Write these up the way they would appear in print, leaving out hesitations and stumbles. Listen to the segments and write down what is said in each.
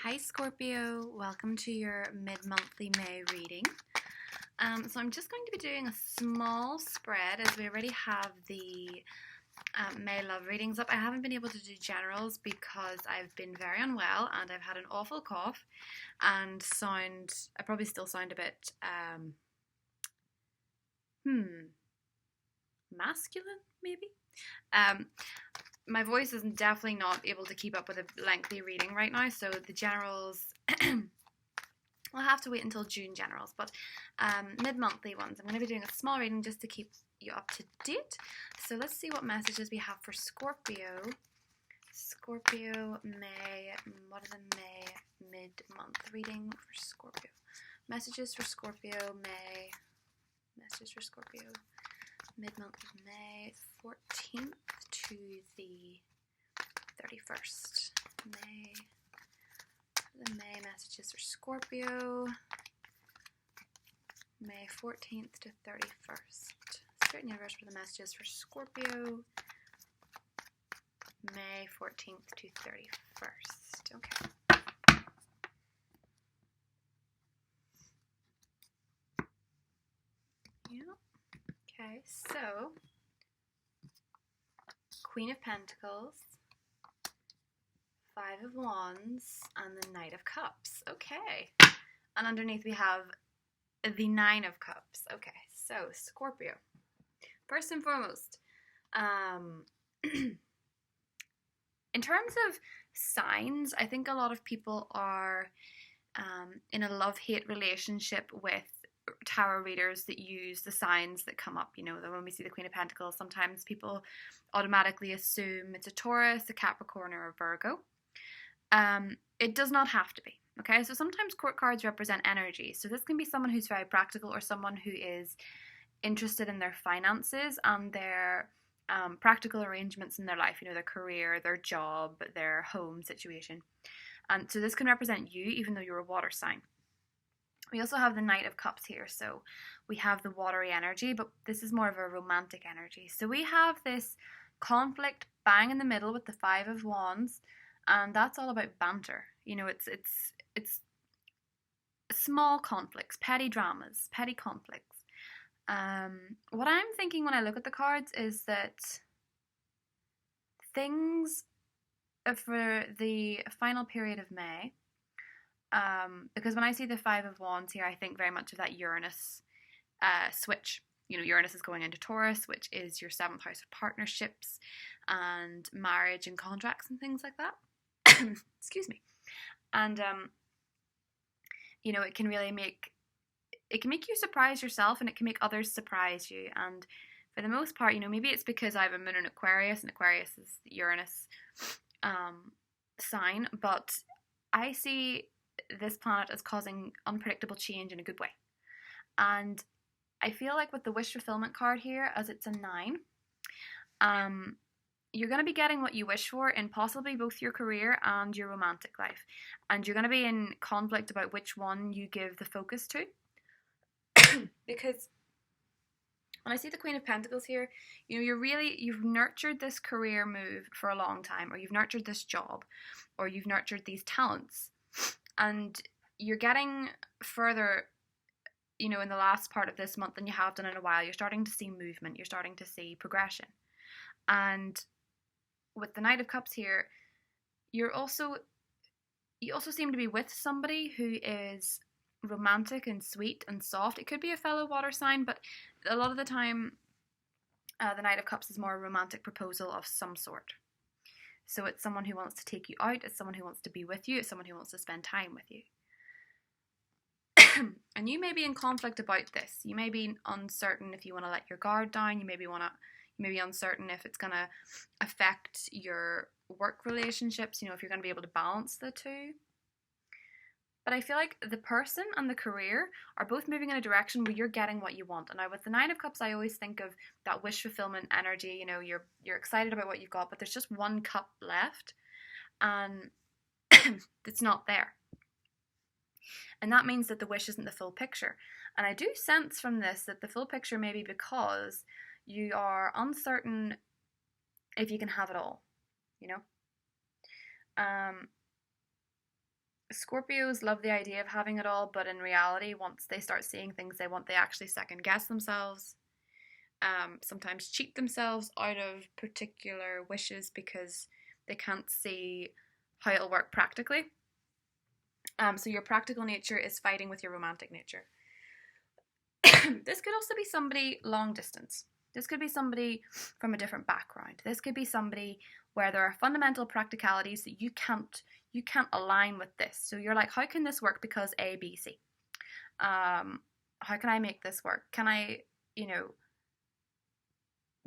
Hi Scorpio, welcome to your mid-monthly May reading. So I'm just going to be doing a small spread as we already have the May love readings up. I haven't been able to do generals because I've been very unwell and I've had an awful cough and I probably still sound a bit masculine maybe. My voice is definitely not able to keep up with a lengthy reading right now, so the generals I'll have to wait until June generals, but mid-monthly ones I'm going to be doing a small reading just to keep you up to date. So let's see what messages we have for Scorpio. Scorpio May, what is a May mid-month reading for Scorpio? Messages for Scorpio May, messages for Scorpio mid-month of May 14th to the 31st. The May messages for Scorpio, May 14th to 31st. Spirit Universe for the messages for Scorpio, May 14th to 31st. Okay. Yeah. Okay, so Queen of Pentacles, Five of Wands, and the Knight of Cups. Okay. And underneath we have the Nine of Cups. Okay, so Scorpio. First and foremost, in terms of signs, I think a lot of people are in a love-hate relationship with tarot readers that use the signs that come up. You know, that when we see the Queen of Pentacles, sometimes people automatically assume it's a Taurus, a Capricorn, or a Virgo. It does not have to be, okay? So sometimes court cards represent energy. So this can be someone who's very practical or someone who is interested in their finances and their practical arrangements in their life, you know, their career, their job, their home situation. And so this can represent you, even though you're a water sign. We also have the Knight of Cups here, so we have the watery energy, but this is more of a romantic energy. So we have this conflict bang in the middle with the Five of Wands, and that's all about banter. You know, it's small conflicts, petty dramas, petty conflicts. What I'm thinking when I look at the cards is that things for the final period of May, because when I see the Five of Wands here, I think very much of that Uranus switch. You know, Uranus is going into Taurus, which is your 7th house of partnerships and marriage and contracts and things like that. Excuse me. And you know, it can make you surprise yourself, and it can make others surprise you. And for the most part, you know, maybe it's because I have a moon in Aquarius, and Aquarius is the Uranus sign, but I see this planet as causing unpredictable change in a good way. And I feel like with the wish fulfillment card here, as it's a 9, you're going to be getting what you wish for in possibly both your career and your romantic life. And you're going to be in conflict about which one you give the focus to. Because when I see the Queen of Pentacles here, you know, you've nurtured this career move for a long time, or you've nurtured this job, or you've nurtured these talents. And you're getting further, you know, in the last part of this month than you have done in a while. You're starting to see movement. You're starting to see progression. And with the Knight of Cups here, you also seem to be with somebody who is romantic and sweet and soft. It could be a fellow water sign, but a lot of the time, the Knight of Cups is more a romantic proposal of some sort. So it's someone who wants to take you out, it's someone who wants to be with you, it's someone who wants to spend time with you. And you may be in conflict about this. You may be uncertain if you want to let your guard down. You may be uncertain if it's going to affect your work relationships, you know, if you're going to be able to balance the two. But I feel like the person and the career are both moving in a direction where you're getting what you want. And now with the Nine of Cups, I always think of that wish fulfillment energy. You know, you're excited about what you've got, but there's just one cup left, and it's not there. And that means that the wish isn't the full picture. And I do sense from this that the full picture may be because you are uncertain if you can have it all, you know? Scorpios love the idea of having it all, but in reality, once they start seeing things they want, they actually second guess themselves. Sometimes cheat themselves out of particular wishes because they can't see how it'll work practically. So your practical nature is fighting with your romantic nature. This could also be somebody long distance. This could be somebody from a different background. This could be somebody where there are fundamental practicalities that you can't align with this. So you're like, how can this work because A, B, C? How can I make this work? Can I,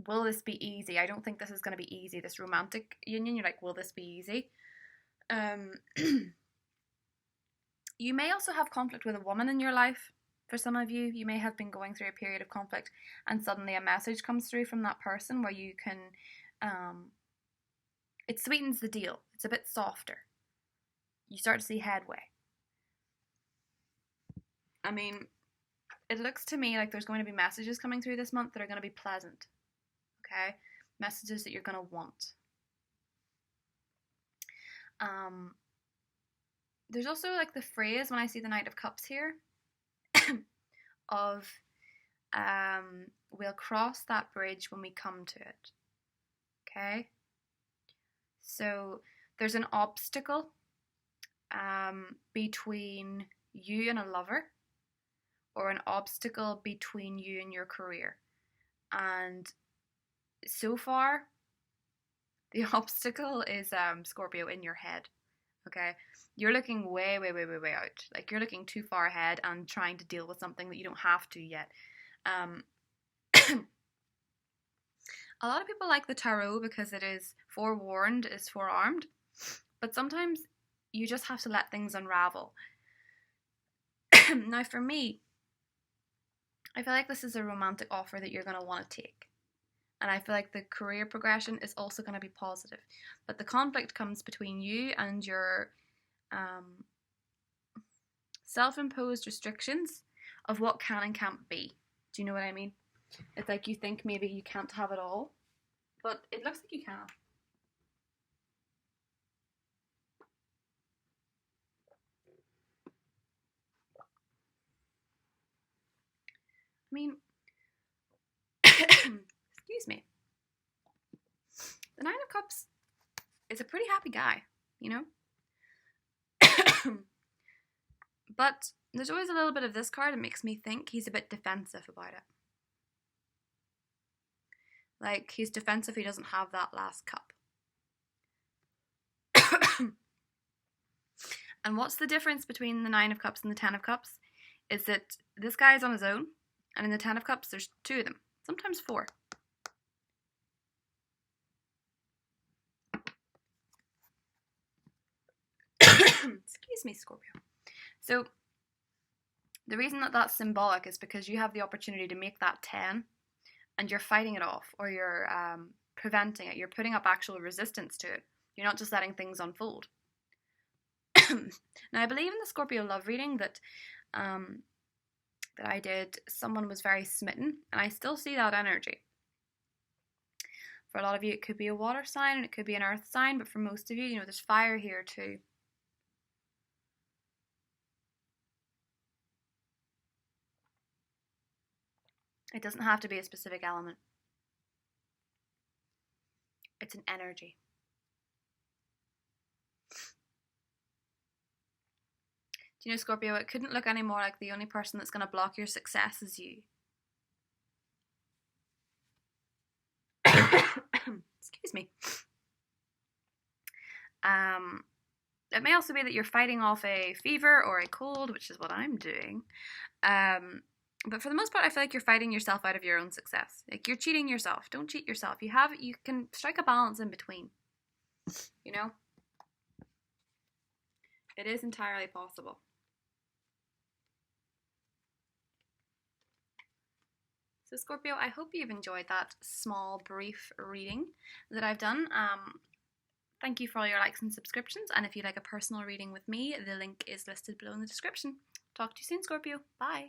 will this be easy? I don't think this is going to be easy, this romantic union. You're like, will this be easy? You may also have conflict with a woman in your life. For some of you, you may have been going through a period of conflict and suddenly a message comes through from that person where you can, it sweetens the deal. It's a bit softer. You start to see headway. I mean, it looks to me like there's going to be messages coming through this month that are going to be pleasant. Okay? Messages that you're going to want. There's also like the phrase when I see the Knight of Cups here of we'll cross that bridge when we come to it. Okay? So there's an obstacle between you and a lover, or an obstacle between you and your career. And so far, the obstacle is Scorpio in your head. Okay? You're looking way, way, way, way, way out. Like, you're looking too far ahead and trying to deal with something that you don't have to yet. A lot of people like the tarot because it is forewarned, is forearmed. But sometimes you just have to let things unravel. Now, for me, I feel like this is a romantic offer that you're going to want to take. And I feel like the career progression is also going to be positive. But the conflict comes between you and your self-imposed restrictions of what can and can't be. Do you know what I mean? It's like you think maybe you can't have it all, but it looks like you can. I mean, excuse me. The Nine of Cups is a pretty happy guy, you know? But there's always a little bit of this card that makes me think he's a bit defensive about it. Like, he's defensive he doesn't have that last cup. And what's the difference between the Nine of Cups and the Ten of Cups? Is that this guy is on his own, and in the Ten of Cups there's two of them, sometimes four. Excuse me, Scorpio. So the reason that that's symbolic is because you have the opportunity to make that 10 and you're fighting it off, or you're preventing it. You're putting up actual resistance to it. You're not just letting things unfold. Now, I believe in the Scorpio love reading that I did, someone was very smitten, and I still see that energy. For a lot of you, it could be a water sign and it could be an earth sign, but for most of you, there's fire here too. It doesn't have to be a specific element. It's an energy. Do you know, Scorpio, it couldn't look any more like the only person that's going to block your success is you. Excuse me. It may also be that you're fighting off a fever or a cold, which is what I'm doing. But for the most part, I feel like you're fighting yourself out of your own success. Like, you're cheating yourself. Don't cheat yourself. You can strike a balance in between. You know? It is entirely possible. So Scorpio, I hope you've enjoyed that small, brief reading that I've done. Thank you for all your likes and subscriptions. And if you'd like a personal reading with me, the link is listed below in the description. Talk to you soon, Scorpio. Bye.